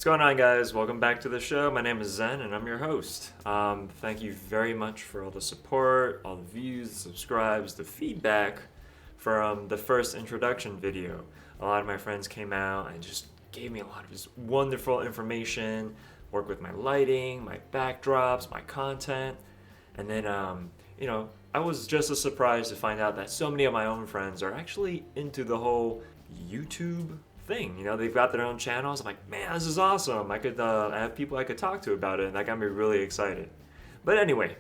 What's going on, guys? Welcome back to the show. My name is Zen and I'm your host. Thank you very much for all the support, all the views, the subscribes, the feedback from the first introduction video. A lot of my friends came out and just gave me a lot of this wonderful information, work with my lighting, my backdrops, my content. And then, I was just as surprised to find out that so many of my own friends are actually into the whole YouTube thing. They've got their own channels. I'm like, man, this is awesome. I have people I could talk to about it, and that got me really excited. But anyway,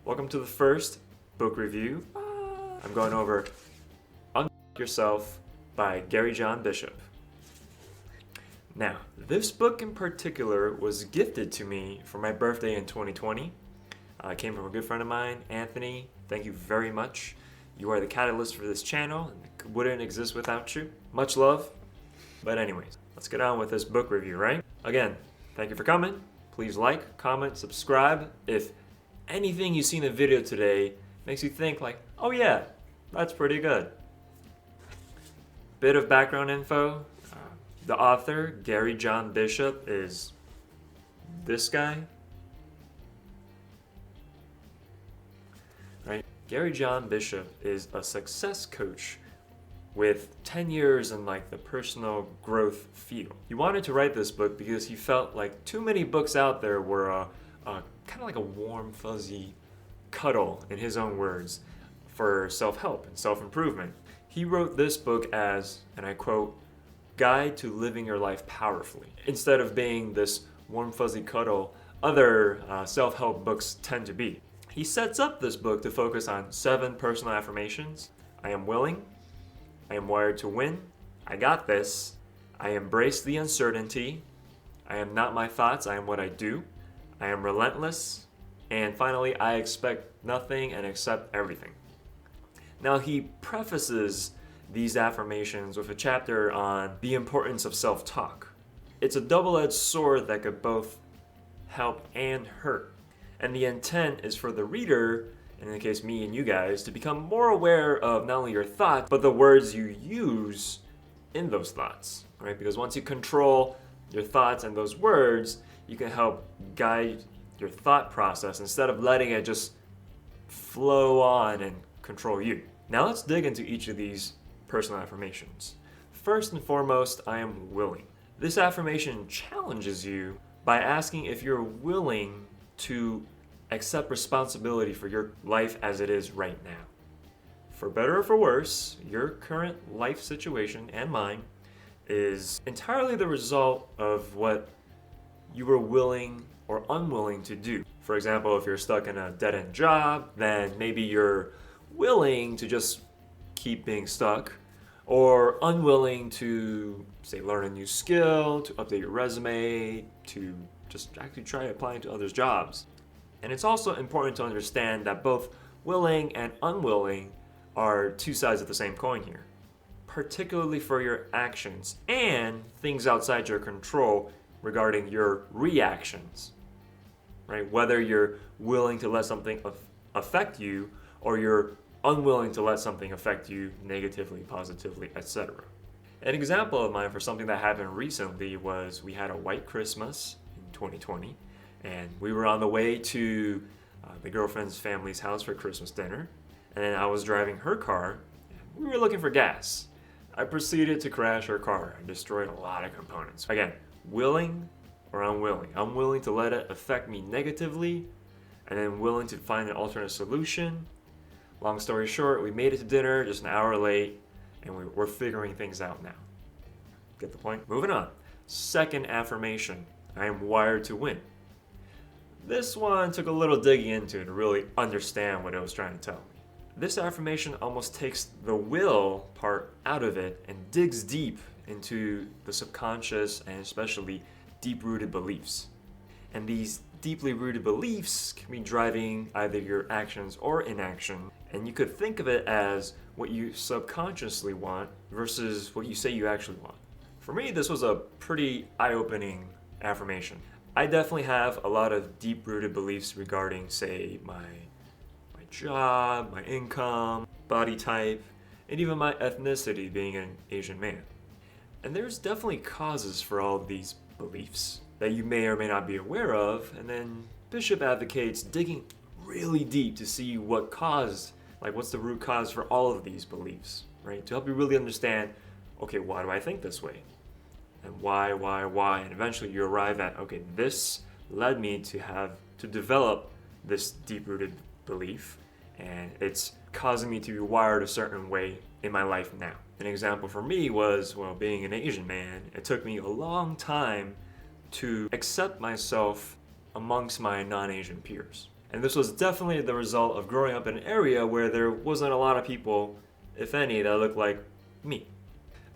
welcome to the first book review. I'm going over Unfu K Yourself by Gary John Bishop. Now, this book in particular was gifted to me for my birthday in 2020. It came from a good friend of mine, Anthony. Thank you very much. You are the catalyst for this channel, and it wouldn't exist without you. Much love. But anyways, let's get on with this book review, right? Again, thank you for coming. Please like, comment, subscribe. If anything you see in the video today makes you think like, oh yeah, that's pretty good. Bit of background info. The author, Gary John Bishop, is this guy. Right? Gary John Bishop is a success coach with 10 years in the personal growth field. He wanted to write this book because he felt like too many books out there were kind of like a warm, fuzzy cuddle, in his own words, for self-help and self-improvement. He wrote this book as, and I quote, "Guide to Living Your Life Powerfully." Instead of being this warm, fuzzy cuddle other self-help books tend to be. He sets up this book to focus on 7 personal affirmations. I am willing. I am wired to win. I got this. I embrace the uncertainty. I am not my thoughts. I am what I do. I am relentless. And finally, I expect nothing and accept everything. Now, he prefaces these affirmations with a chapter on the importance of self-talk. It's a double-edged sword that could both help and hurt. And the intent is for the reader, in the case me and you guys, to become more aware of not only your thoughts, but the words you use in those thoughts, right? Because once you control your thoughts and those words, you can help guide your thought process instead of letting it just flow on and control you. Now let's dig into each of these personal affirmations. First and foremost, I am willing. This affirmation challenges you by asking if you're willing to accept responsibility for your life as it is right now. For better or for worse, your current life situation and mine is entirely the result of what you were willing or unwilling to do. For example, if you're stuck in a dead-end job, then maybe you're willing to just keep being stuck, or unwilling to, say, learn a new skill, to update your resume, to just actually try applying to others' jobs. And it's also important to understand that both willing and unwilling are two sides of the same coin here, particularly for your actions and things outside your control regarding your reactions, right? Whether you're willing to let something affect you or you're unwilling to let something affect you negatively, positively, etc. An example of mine for something that happened recently was we had a white Christmas in 2020, and we were on the way to the girlfriend's family's house for Christmas dinner, and I was driving her car. We were looking for gas. I proceeded to crash her car and destroyed a lot of components. Again, willing or unwilling. I'm willing to let it affect me negatively, and then willing to find an alternate solution. Long story short, we made it to dinner just an hour late, and we're figuring things out now. Get the point? Moving on. Second affirmation, I am wired to win. This one took a little digging into to really understand what it was trying to tell me. This affirmation almost takes the will part out of it and digs deep into the subconscious and especially deep-rooted beliefs. And these deeply rooted beliefs can be driving either your actions or inaction. And you could think of it as what you subconsciously want versus what you say you actually want. For me, this was a pretty eye-opening affirmation. I definitely have a lot of deep-rooted beliefs regarding, say, my job, my income, body type, and even my ethnicity, being an Asian man. And there's definitely causes for all of these beliefs that you may or may not be aware of, and then Bishop advocates digging really deep to see what caused, like what's the root cause for all of these beliefs, right? To help you really understand, okay, why do I think this way? And why, and eventually you arrive at, okay, this led me to develop this deep-rooted belief, and it's causing me to be wired a certain way in my life now. An example for me was, well, being an Asian man, it took me a long time to accept myself amongst my non-Asian peers. And this was definitely the result of growing up in an area where there wasn't a lot of people, if any, that looked like me.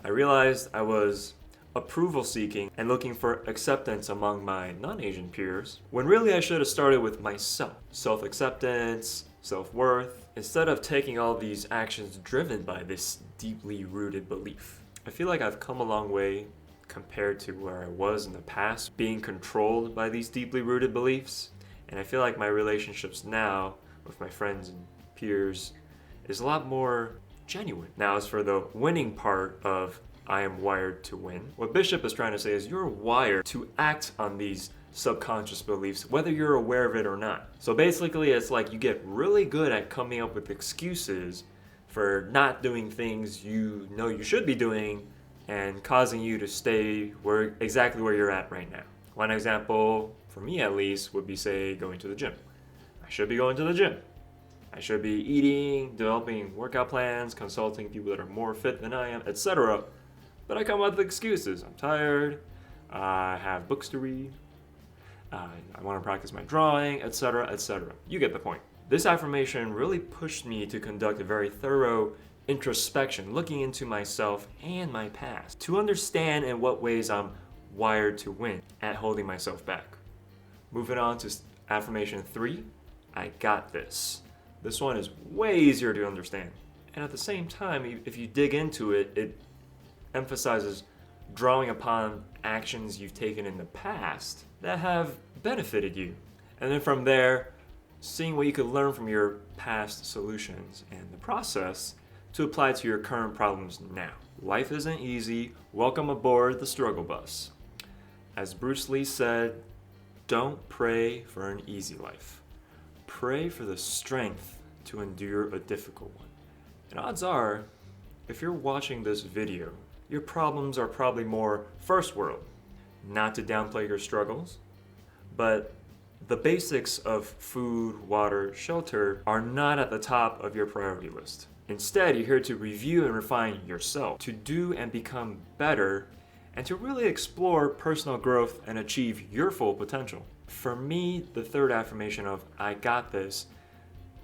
I realized I was approval seeking and looking for acceptance among my non-Asian peers, when really I should have started with myself. Self-acceptance, self-worth, instead of taking all these actions driven by this deeply rooted belief. I feel like I've come a long way compared to where I was in the past, being controlled by these deeply rooted beliefs. And I feel like my relationships now with my friends and peers is a lot more genuine. Now, as for the winning part of I am wired to win, what Bishop is trying to say is you're wired to act on these subconscious beliefs, whether you're aware of it or not. So basically, it's like you get really good at coming up with excuses for not doing things you know you should be doing and causing you to stay exactly where you're at right now. One example, for me at least, would be, say, going to the gym. I should be going to the gym. I should be eating, developing workout plans, consulting people that are more fit than I am, etc. But I come up with excuses. I'm tired, I have books to read, I want to practice my drawing, etc., etc. You get the point. This affirmation really pushed me to conduct a very thorough introspection, looking into myself and my past, to understand in what ways I'm wired to win at holding myself back. Moving on to affirmation 3, I got this. This one is way easier to understand. And at the same time, if you dig into it, it emphasizes drawing upon actions you've taken in the past that have benefited you. And then from there, seeing what you could learn from your past solutions and the process to apply to your current problems now. Life isn't easy. Welcome aboard the struggle bus. As Bruce Lee said, don't pray for an easy life. Pray for the strength to endure a difficult one. And odds are, if you're watching this video, your problems are probably more first world. Not to downplay your struggles, but the basics of food, water, shelter are not at the top of your priority list. Instead, you're here to review and refine yourself, to do and become better, and to really explore personal growth and achieve your full potential. For me, the third affirmation of I got this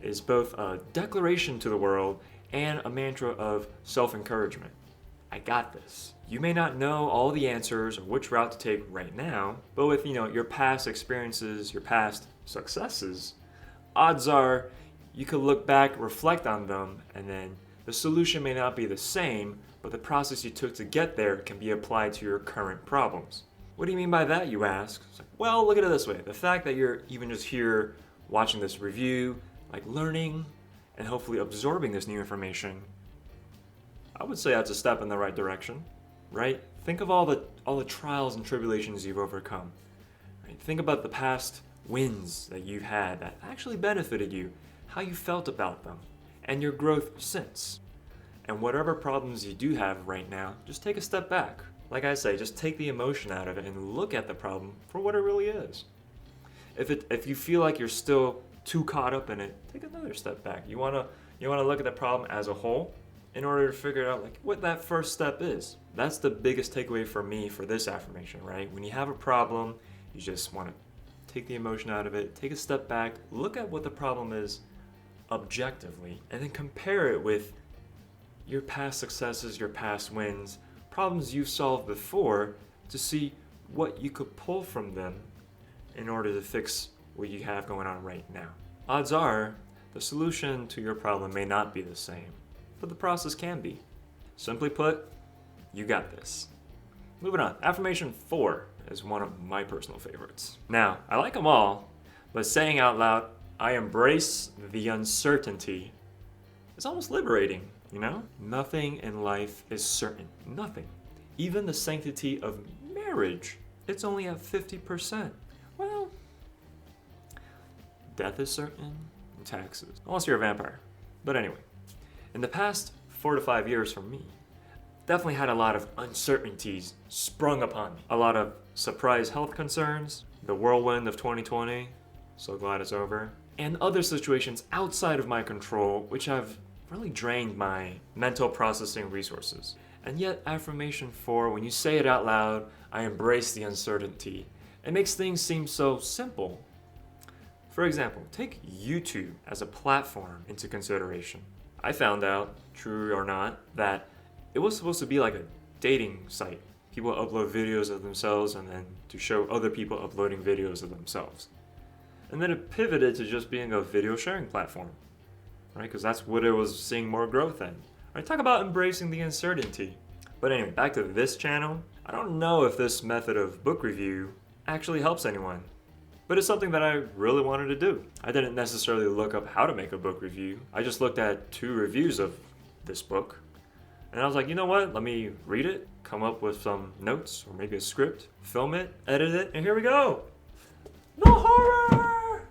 is both a declaration to the world and a mantra of self-encouragement. I got this. You may not know all the answers or which route to take right now, but with your past experiences, your past successes, odds are you could look back, reflect on them, and then the solution may not be the same, but the process you took to get there can be applied to your current problems. What do you mean by that, you ask? It's like, well, look at it this way. The fact that you're even just here watching this review, like learning and hopefully absorbing this new information, I would say that's a step in the right direction, right? Think of all the trials and tribulations you've overcome. Right? Think about the past wins that you've had that actually benefited you, how you felt about them, and your growth since. And whatever problems you do have right now, just take a step back. Like I say, just take the emotion out of it and look at the problem for what it really is. If you feel like you're still too caught up in it, take another step back. You wanna look at the problem as a whole in order to figure out like what that first step is. That's the biggest takeaway for me for this affirmation, right? When you have a problem, you just want to take the emotion out of it, take a step back, look at what the problem is objectively, and then compare it with your past successes, your past wins, problems you've solved before, to see what you could pull from them in order to fix what you have going on right now. Odds are, the solution to your problem may not be the same, but the process can be. Simply put, you got this. Moving on, affirmation 4 is one of my personal favorites. Now, I like them all, but saying out loud, I embrace the uncertainty, is almost liberating, Nothing in life is certain. Nothing. Even the sanctity of marriage it's only at 50%. Well, death is certain, and taxes. Unless you're a vampire. But anyway, in the past 4 to 5 years for me, definitely had a lot of uncertainties sprung upon me. A lot of surprise health concerns, the whirlwind of 2020, so glad it's over, and other situations outside of my control which have really drained my mental processing resources. And yet, affirmation 4, when you say it out loud, I embrace the uncertainty. It makes things seem so simple. For example, take YouTube as a platform into consideration. I found out, true or not, that it was supposed to be like a dating site. People upload videos of themselves and then to show other people uploading videos of themselves. And then it pivoted to just being a video sharing platform, right? Because that's what it was seeing more growth in. Right? Talk about embracing the uncertainty. But anyway, back to this channel. I don't know if this method of book review actually helps anyone, but it's something that I really wanted to do. I didn't necessarily look up how to make a book review. I just looked at 2 reviews of this book, and I was like, you know what? Let me read it, come up with some notes, or maybe a script, film it, edit it, and here we go! The horror!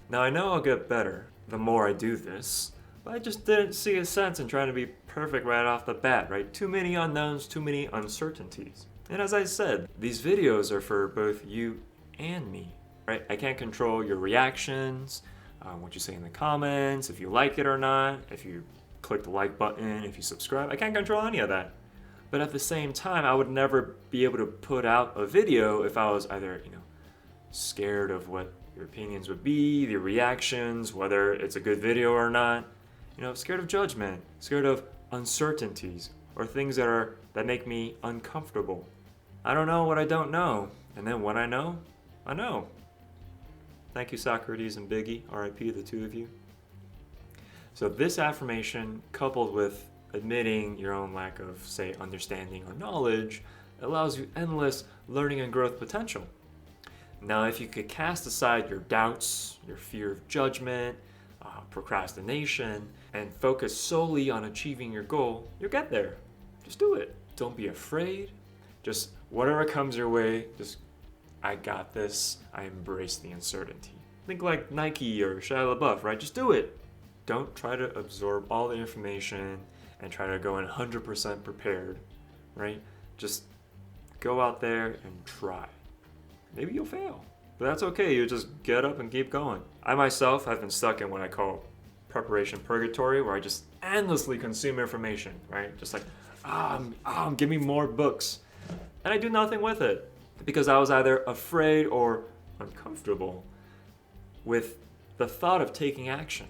Now I know I'll get better the more I do this, but I just didn't see a sense in trying to be perfect right off the bat, right? Too many unknowns, too many uncertainties. And as I said, these videos are for both you and me, right? I can't control your reactions, what you say in the comments, if you like it or not, if you click the like button, if you subscribe. I can't control any of that. But at the same time, I would never be able to put out a video if I was either, scared of what your opinions would be, the reactions, whether it's a good video or not. Scared of judgment, scared of uncertainties, or things that make me uncomfortable. I don't know what I don't know, and then when I know, I know. Thank you, Socrates and Biggie, R.I.P. the 2 of you. So this affirmation, coupled with admitting your own lack of, say, understanding or knowledge, allows you endless learning and growth potential. Now, if you could cast aside your doubts, your fear of judgment, procrastination, and focus solely on achieving your goal, you'll get there. Just do it. Don't be afraid. Just whatever comes your way, just, I got this. I embrace the uncertainty. Think like Nike or Shia LaBeouf, right? Just do it. Don't try to absorb all the information and try to go in 100% prepared, right? Just go out there and try. Maybe you'll fail, but that's okay. You just get up and keep going. I myself have been stuck in what I call preparation purgatory, where I just endlessly consume information, right? Just like, give me more books. And I do nothing with it because I was either afraid or uncomfortable with the thought of taking action.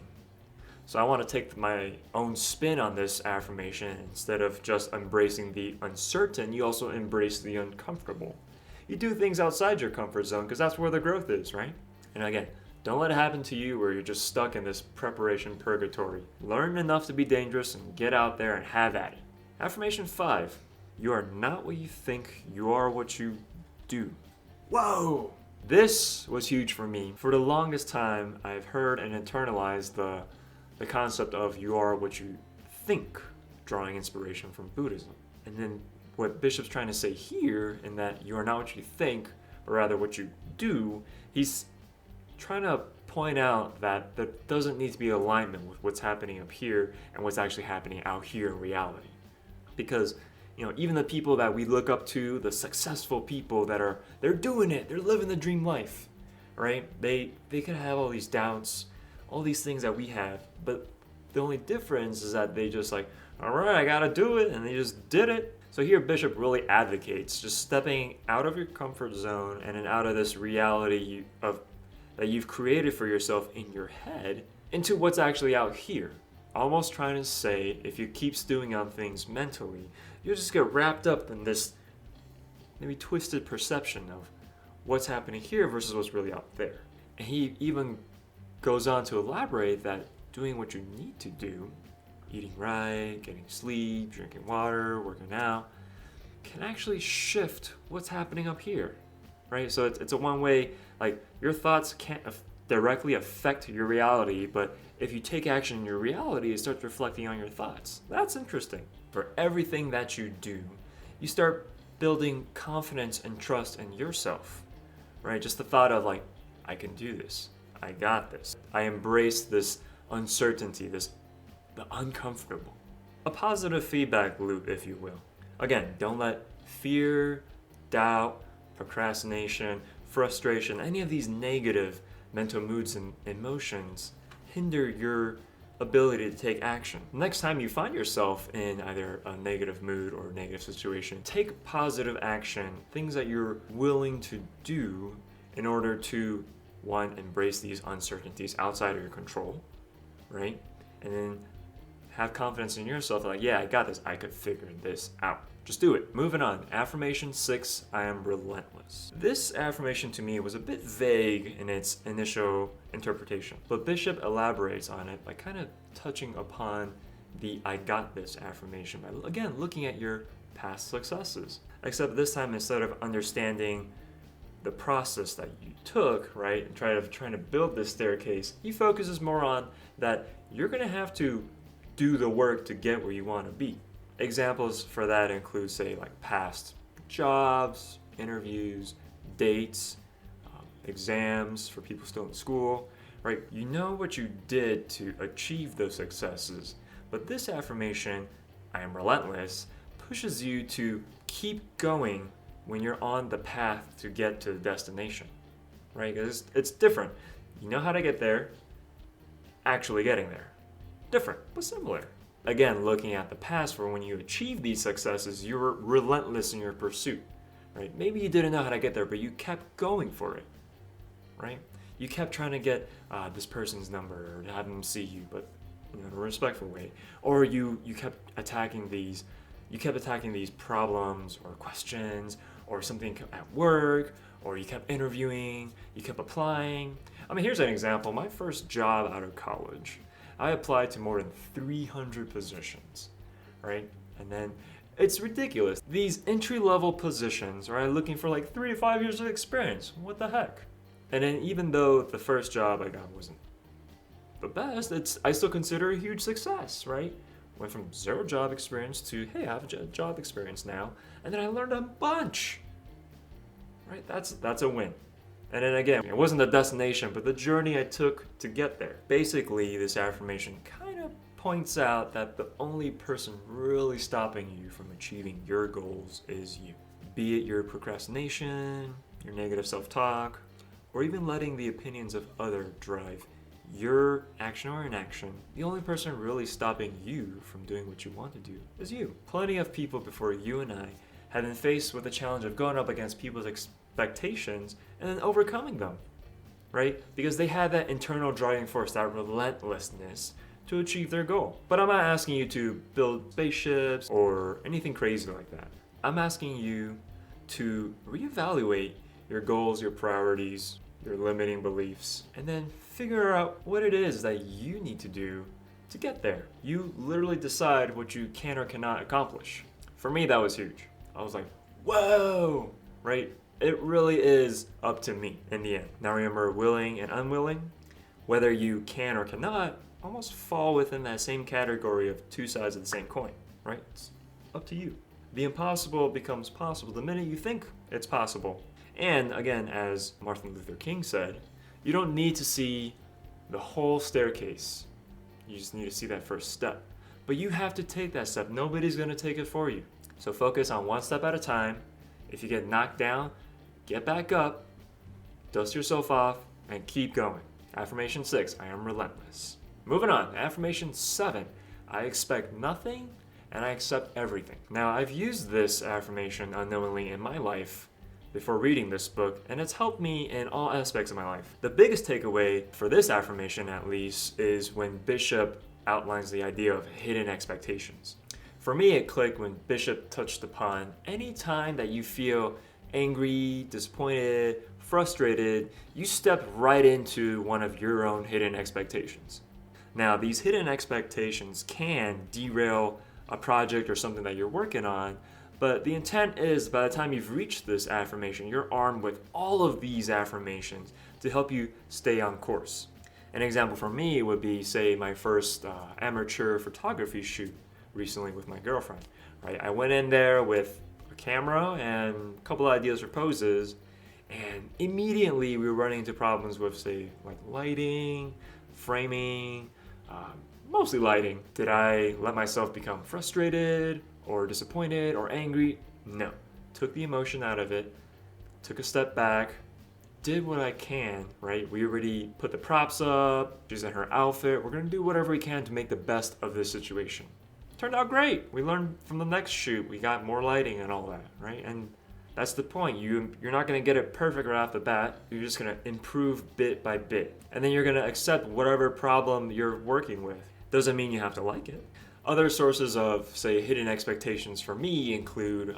So I want to take my own spin on this affirmation. Instead of just embracing the uncertain, you also embrace the uncomfortable. You do things outside your comfort zone because that's where the growth is, right? And again, don't let it happen to you where you're just stuck in this preparation purgatory. Learn enough to be dangerous and get out there and have at it. Affirmation 5, you are not what you think, you are what you do. Whoa! This was huge for me. For the longest time, I've heard and internalized the concept of you are what you think, drawing inspiration from Buddhism. And then what Bishop's trying to say here, in that you are not what you think, but rather what you do, he's trying to point out that there doesn't need to be alignment with what's happening up here and what's actually happening out here in reality. Because, even the people that we look up to, the successful people they're doing it, they're living the dream life, right? They could have all these doubts, all these things that we have, but the only difference is that they just like, all right, I gotta do it, and they just did it. So here Bishop really advocates just stepping out of your comfort zone and then out of this reality that you've created for yourself in your head into what's actually out here. Almost trying to say, if you keep stewing on things mentally, you'll just get wrapped up in this maybe twisted perception of what's happening here versus what's really out there. And he even goes on to elaborate that doing what you need to do, eating right, getting sleep, drinking water, working out, can actually shift what's happening up here, right? So it's a one way, like your thoughts can't directly affect your reality, but if you take action in your reality, it starts reflecting on your thoughts. That's interesting. For everything that you do, you start building confidence and trust in yourself, right? Just the thought of like, I can do this. I got this. I embrace this uncertainty, the uncomfortable. A positive feedback loop, if you will. Again, don't let fear, doubt, procrastination, frustration, any of these negative mental moods and emotions hinder your ability to take action. Next time you find yourself in either a negative mood or a negative situation, take positive action, things that you're willing to do in order to, one, embrace these uncertainties outside of your control, right? And then have confidence in yourself, like, yeah, I got this. I could figure this out. Just do it. Moving on. Affirmation 6, I am relentless. This affirmation to me was a bit vague in its initial interpretation, but Bishop elaborates on it by kind of touching upon the I got this affirmation by, again, looking at your past successes. Except this time, instead of understanding the process that you took, right, and trying to build this staircase, he focuses more on that you're going to have to do the work to get where you want to be. Examples for that include, say, like past jobs, interviews, dates, exams for people still in school, right? You know what you did to achieve those successes, but this affirmation, I am relentless, pushes you to keep going when you're on the path to get to the destination, right? Because it's different. You know how to get there, actually getting there. Different, but similar. Again, looking at the past for when you achieve these successes, you were relentless in your pursuit, right? Maybe you didn't know how to get there, but you kept going for it, right? You kept trying to get this person's number or have them see you, but in a respectful way. Or you kept attacking these problems or questions or something at work, or you kept interviewing, you kept applying. I mean, here's an example. My first job out of college, I applied to more than 300 positions, right? And then it's ridiculous. These entry-level positions, right, looking for like 3 to 5 years of experience. What the heck? And then even though the first job I got wasn't the best, I still consider a huge success, right? Went from 0 job experience to, hey, I have a job experience now. And then I learned a bunch, right? That's a win. And then again, it wasn't the destination, but the journey I took to get there. Basically, this affirmation kind of points out that the only person really stopping you from achieving your goals is you. Be it your procrastination, your negative self-talk, or even letting the opinions of others drive your action or inaction. The only person really stopping you from doing what you want to do is you. Plenty of people before you and I have been faced with the challenge of going up against people's expectations and then overcoming them, right? Because they had that internal driving force, that relentlessness to achieve their goal. But I'm not asking you to build spaceships or anything crazy like that. I'm asking you to reevaluate your goals, your priorities, your limiting beliefs, and then figure out what it is that you need to do to get there. You literally decide what you can or cannot accomplish. For me, that was huge. I was like, whoa, right? It really is up to me in the end. Now remember, willing and unwilling, whether you can or cannot, almost fall within that same category of 2 sides of the same coin, right? It's up to you. The impossible becomes possible the minute you think it's possible. And again, as Martin Luther King said, you don't need to see the whole staircase. You just need to see that first step. But you have to take that step. Nobody's going to take it for you. So focus on one step at a time. If you get knocked down, get back up, dust yourself off, and keep going. Affirmation 6, I am relentless. Moving on, affirmation 7, I expect nothing and I accept everything. Now, I've used this affirmation unknowingly in my life before reading this book, and it's helped me in all aspects of my life. The biggest takeaway for this affirmation, at least, is when Bishop outlines the idea of hidden expectations. For me, it clicked when Bishop touched upon any time that you feel angry, disappointed, frustrated, you step right into one of your own hidden expectations. Now, these hidden expectations can derail a project or something that you're working on, but the intent is by the time you've reached this affirmation, you're armed with all of these affirmations to help you stay on course. An example for me would be, say, my first amateur photography shoot recently with my girlfriend, right? I went in there with a a camera and a couple ideas for poses, and immediately we were running into problems with, say, like lighting, framing, mostly lighting. Did I let myself become frustrated or disappointed or angry? No. Took the emotion out of it, took a step back, did what I can, right? We already put the props up, she's in her outfit, we're gonna do whatever we can to make the best of this situation. Turned out great. We learned from the next shoot, we got more lighting and all that, right? And that's the point. You're not gonna get it perfect right off the bat, you're just gonna improve bit by bit. And then you're gonna accept whatever problem you're working with. Doesn't mean you have to like it. Other sources of, say, hidden expectations for me include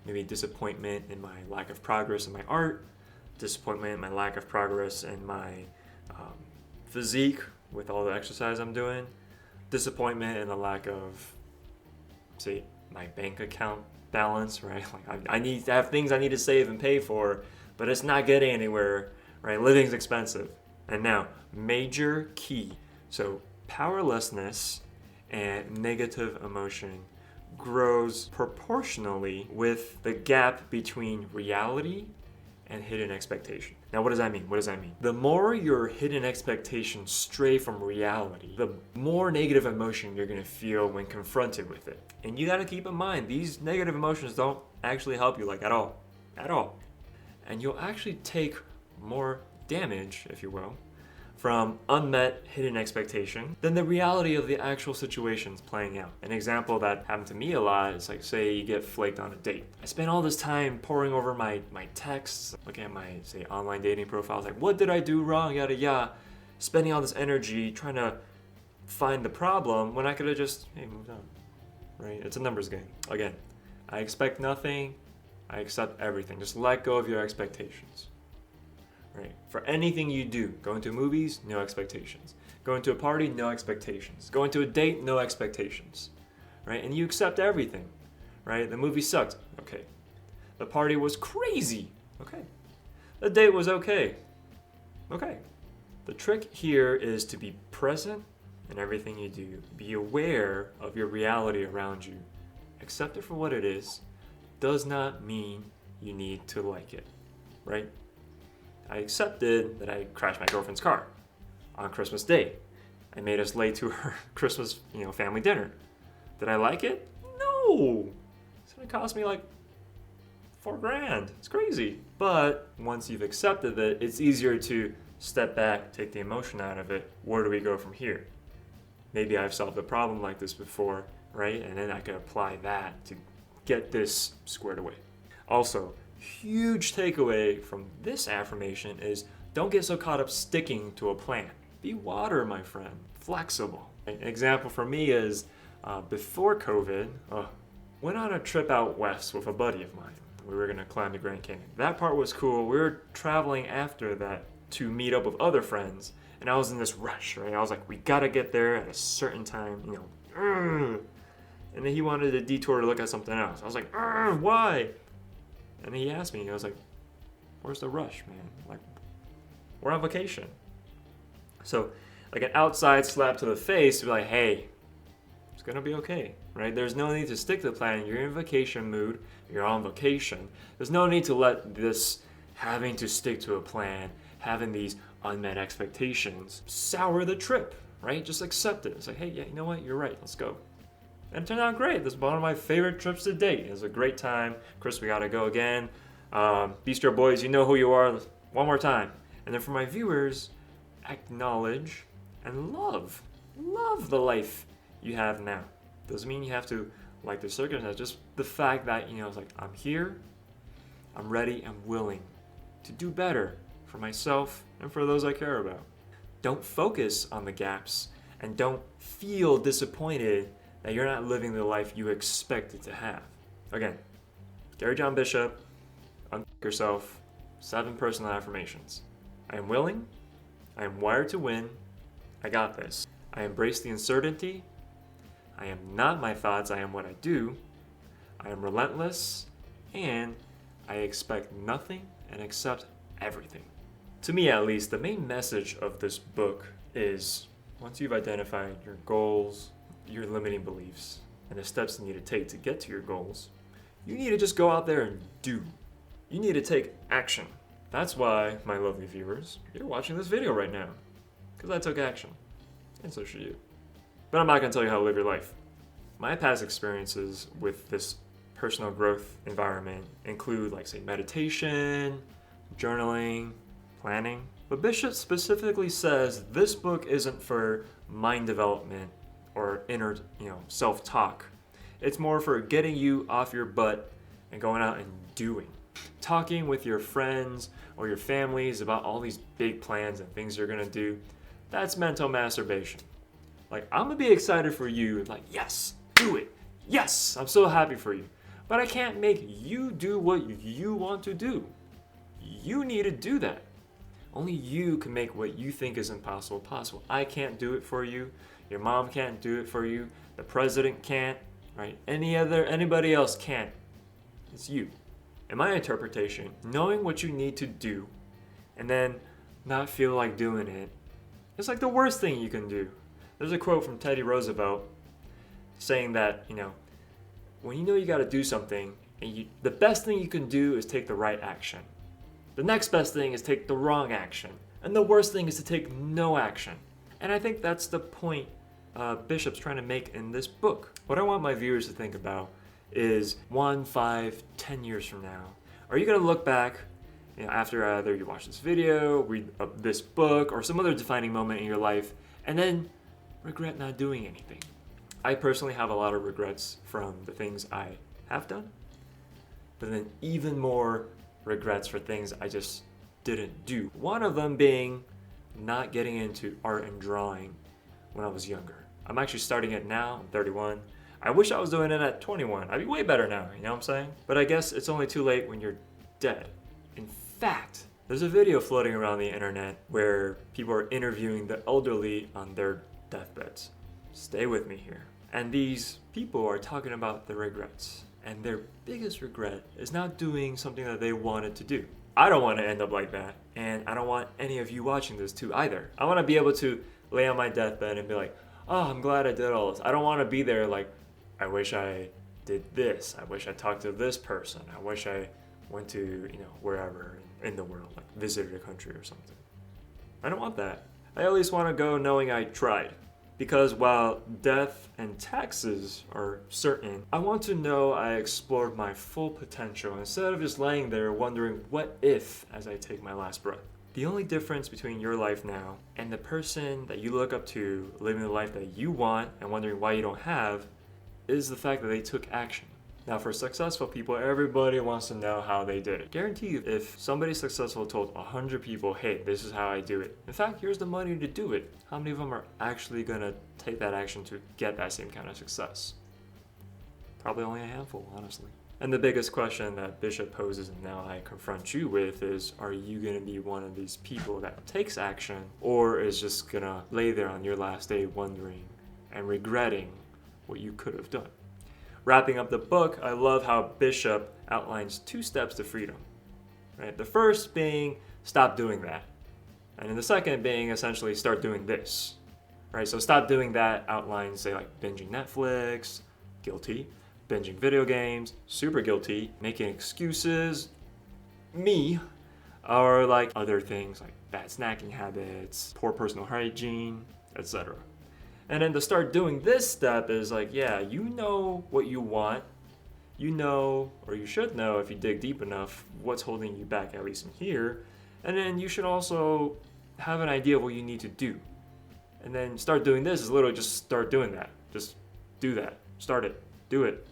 maybe disappointment in my lack of progress in my art, disappointment in my lack of progress in my physique with all the exercise I'm doing, disappointment in the lack of, say, my bank account balance, right? Like I need to have things I need to save and pay for, but it's not getting anywhere, right? Living's expensive. And now, major key. So powerlessness and negative emotion grows proportionally with the gap between reality and hidden expectation. Now, what does that mean? What does that mean? The more your hidden expectations stray from reality, the more negative emotion you're gonna feel when confronted with it. And you gotta keep in mind, these negative emotions don't actually help you, like, at all. At all. And you'll actually take more damage, if you will, from unmet hidden expectation than the reality of the actual situations playing out. An example that happened to me a lot is, like, say you get flaked on a date. I spent all this time poring over my texts, looking at my, say, online dating profiles, like, what did I do wrong, yada yada, spending all this energy trying to find the problem when I could have just, hey, moved on, right? It's a numbers game. Again, I expect nothing, I accept everything. Just let go of your expectations. Right. For anything you do, going to movies, no expectations. Going to a party, no expectations. Going to a date, no expectations. Right? And you accept everything. Right? The movie sucked. Okay. The party was crazy. Okay. The date was okay. Okay. The trick here is to be present in everything you do. Be aware of your reality around you. Accept it for what it is. Does not mean you need to like it. Right? I accepted that I crashed my girlfriend's car on Christmas Day. I made us late to her Christmas, family dinner. Did I like it? No. It's gonna cost me like $4,000. It's crazy. But once you've accepted it, it's easier to step back, take the emotion out of it. Where do we go from here? Maybe I've solved a problem like this before, right? And then I can apply that to get this squared away. Also, huge takeaway from this affirmation is don't get so caught up sticking to a plan. Be water, my friend. Flexible. An example for me is before COVID, went on a trip out west with a buddy of mine. We were going to climb the Grand Canyon. That part was cool. We were traveling after that to meet up with other friends, and I was in this rush, right? I was like, we got to get there at a certain time, And then he wanted a detour to look at something else. I was like, why? And then he asked me, I was like, where's the rush, man? Like, we're on vacation. So, like an outside slap to the face to be like, hey, it's gonna be okay, right? There's no need to stick to the plan. You're in vacation mood. You're on vacation. There's no need to let this having to stick to a plan, having these unmet expectations, sour the trip, right? Just accept it. It's like, hey, yeah, you know what? You're right. Let's go. And it turned out great. This is one of my favorite trips to date. It was a great time. Chris, we gotta go again. Bistro Boys, you know who you are. One more time. And then for my viewers, acknowledge and love the life you have now. Doesn't mean you have to like the circumstances. Just the fact that, it's like, I'm here, I'm ready, and willing to do better for myself and for those I care about. Don't focus on the gaps and don't feel disappointed that you're not living the life you expected to have. Again, Gary John Bishop, Unfu K Yourself, 7 Personal Affirmations. I am willing, I am wired to win, I got this. I embrace the uncertainty, I am not my thoughts, I am what I do, I am relentless, and I expect nothing and accept everything. To me, at least, the main message of this book is once you've identified your goals, your limiting beliefs, and the steps you need to take to get to your goals, You need to just go out there and do. You need to take action. That's why, my lovely viewers, you're watching this video right now. Because I took action. And so should you. But I'm not going to tell you how to live your life. My past experiences with this personal growth environment include, like, say, meditation, journaling, planning. But Bishop specifically says this book isn't for mind development or inner, self-talk. It's more for getting you off your butt and going out and doing. Talking with your friends or your families about all these big plans and things you're gonna do, that's mental masturbation. Like, I'm gonna be excited for you, like, yes, do it. Yes, I'm so happy for you. But I can't make you do what you want to do. You need to do that. Only you can make what you think is impossible possible. I can't do it for you. Your mom can't do it for you. The president can't, right? Anybody else can't. It's you. In my interpretation, knowing what you need to do and then not feel like doing it is like the worst thing you can do. There's a quote from Teddy Roosevelt saying that, when you know you got to do something, and the best thing you can do is take the right action. The next best thing is take the wrong action. And the worst thing is to take no action. And I think that's the point Bishop's trying to make in this book. What I want my viewers to think about is 1, 5, 10 years from now. Are you going to look back after either you watch this video, read this book, or some other defining moment in your life, and then regret not doing anything? I personally have a lot of regrets from the things I have done, but then even more regrets for things I just didn't do. One of them being not getting into art and drawing when I was younger. I'm actually starting it now. I'm 31. I wish I was doing it at 21. I'd be way better now, you know what I'm saying? But I guess it's only too late when you're dead. In fact, there's a video floating around the internet where people are interviewing the elderly on their deathbeds. Stay with me here. And these people are talking about the regrets. And their biggest regret is not doing something that they wanted to do. I don't want to end up like that. And I don't want any of you watching this to either. I want to be able to lay on my deathbed and be like, oh, I'm glad I did all this. I don't want to be there like, I wish I did this. I wish I talked to this person. I wish I went to, wherever in the world, like visited a country or something. I don't want that. I at least want to go knowing I tried. Because while death and taxes are certain, I want to know I explored my full potential instead of just laying there wondering what if as I take my last breath. The only difference between your life now and the person that you look up to living the life that you want and wondering why you don't have is the fact that they took action. Now, for successful people, everybody wants to know how they did it. Guarantee you, if somebody successful told 100 people, hey, this is how I do it. In fact, here's the money to do it. How many of them are actually gonna take that action to get that same kind of success? Probably only a handful, honestly. And the biggest question that Bishop poses and now I confront you with is, are you gonna be one of these people that takes action or is just gonna lay there on your last day wondering and regretting what you could have done? Wrapping up the book, I love how Bishop outlines 2 steps to freedom. Right? The first being stop doing that. And then the second being essentially start doing this. Right? So stop doing that outlines, say, like binging Netflix, guilty. Binging video games, super guilty. Making excuses, me. Or like other things like bad snacking habits, poor personal hygiene, etc. And then to start doing this step is like, yeah, you know what you want. You know, or you should know if you dig deep enough, what's holding you back, at least in here. And then you should also have an idea of what you need to do. And then start doing this is literally just start doing that. Just do that. Start it. Do it.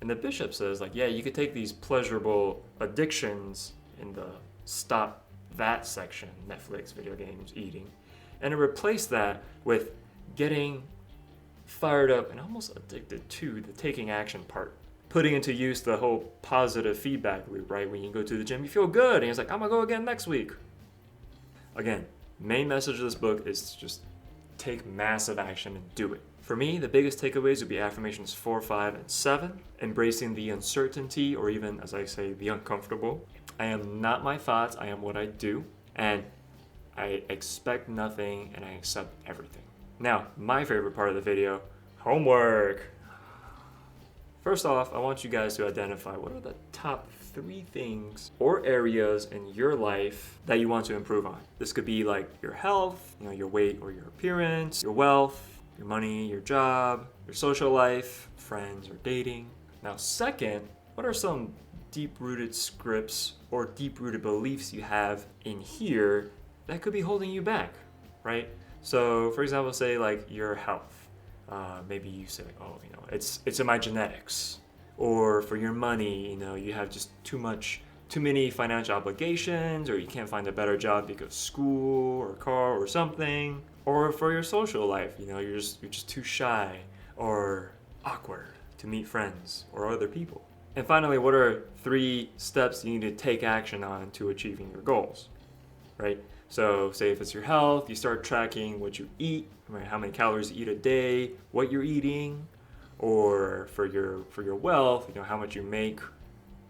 And the Bishop says, like, yeah, you could take these pleasurable addictions in the stop that section, Netflix, video games, eating, and replace that with getting fired up and almost addicted to the taking action part. Putting into use the whole positive feedback loop, right? When you go to the gym, you feel good, and it's like, I'm gonna go again next week. Again, main message of this book is just take massive action and do it. For me, the biggest takeaways would be affirmations 4, 5, and 7. Embracing the uncertainty, or even, as I say, the uncomfortable. I am not my thoughts, I am what I do. And I expect nothing, and I accept everything. Now, my favorite part of the video, homework. First off, I want you guys to identify what are the top 3 things or areas in your life that you want to improve on. This could be like your health, your weight or your appearance, your wealth, your money, your job, your social life, friends or dating. Now, second, what are some deep-rooted scripts or deep-rooted beliefs you have in here that could be holding you back, right? So, for example, say like your health. Maybe you say, oh, it's in my genetics. Or for your money, you have just too many financial obligations, or you can't find a better job because school or car or something. Or for your social life, you're just too shy or awkward to meet friends or other people. And finally, what are 3 steps you need to take action on to achieving your goals, right? So say if it's your health, you start tracking what you eat, right? How many calories you eat a day, what you're eating. Or for your wealth, how much you make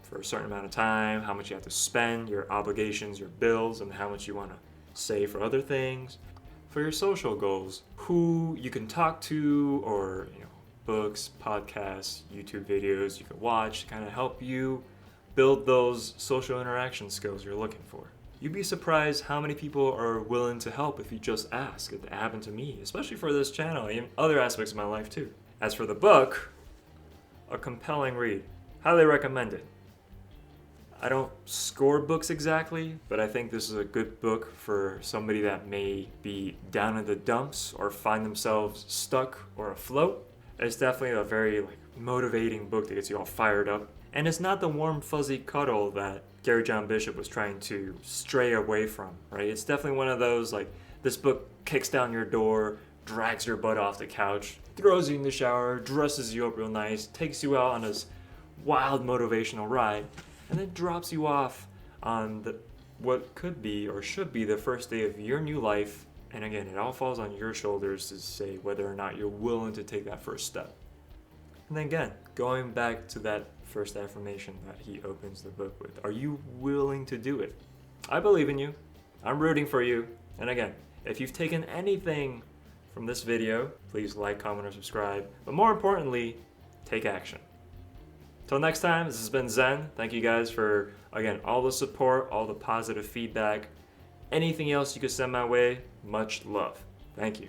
for a certain amount of time, how much you have to spend, your obligations, your bills, and how much you want to save for other things. For your social goals, who you can talk to, or books, podcasts, YouTube videos you can watch to kind of help you build those social interaction skills you're looking for. You'd be surprised how many people are willing to help if you just ask. It happened to me, especially for this channel and other aspects of my life too. As for the book, a compelling read. Highly recommend it. I don't score books exactly, but I think this is a good book for somebody that may be down in the dumps or find themselves stuck or afloat. It's definitely a very motivating book that gets you all fired up. And it's not the warm, fuzzy cuddle that Gary John Bishop was trying to stray away from, right? It's definitely one of those, this book kicks down your door, drags your butt off the couch, throws you in the shower, dresses you up real nice, takes you out on this wild motivational ride, and then drops you off on what could be or should be the first day of your new life. And again, it all falls on your shoulders to say whether or not you're willing to take that first step. And then again, going back to that first affirmation that he opens the book with, are you willing to do it? I believe in you. I'm rooting for you. And again, if you've taken anything from this video, please like, comment, or subscribe. But more importantly, take action. Till next time, this has been Zen. Thank you guys for, again, all the support, all the positive feedback. Anything else you could send my way, much love. Thank you.